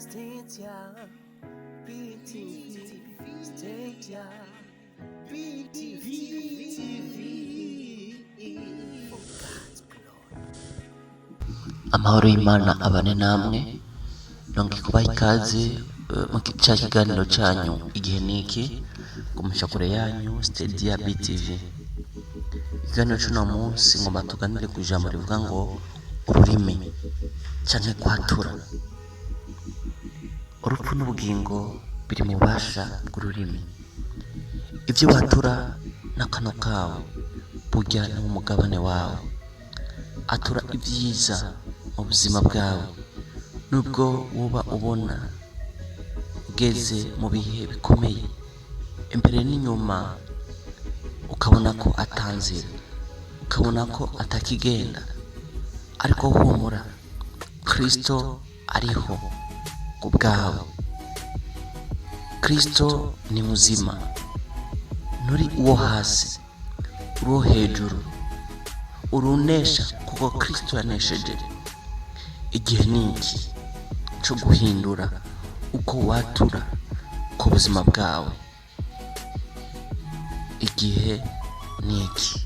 Stadia, BTV, Stadia, BTV, for God's glory. Amahoro y'Imana abane namwe, nonge kubaha ikaze mu cya kiganiro cyanyu igihe niki kumusha kure yanyu Stadia BTV. Ikiganiro cy'uno munsi ngomba tuganire ku ijambo rivuga ngo ururimi cyane kwatura. Urupfu n'ubugingo biri mu bubasha bw'ururimi. Ibyo watura n'akano kawe burya ni umugabane wawe. Atura ibyiza mu buzima bwawe, nubwo uba ubona ugeze mu bihe bikomeye imbere n'inyuma, ukabona ko atanzira, ukabona ko atakigenda, ariko humura, Kristo ariho ku bwawe. Kristo ni muzima, nturi uwo hasi, uri uwo hejuru, urunesha kuko Kristo yanesheje. Igihe niki cyo guhindura uko watura ku buzima bwawe. Igihe niki.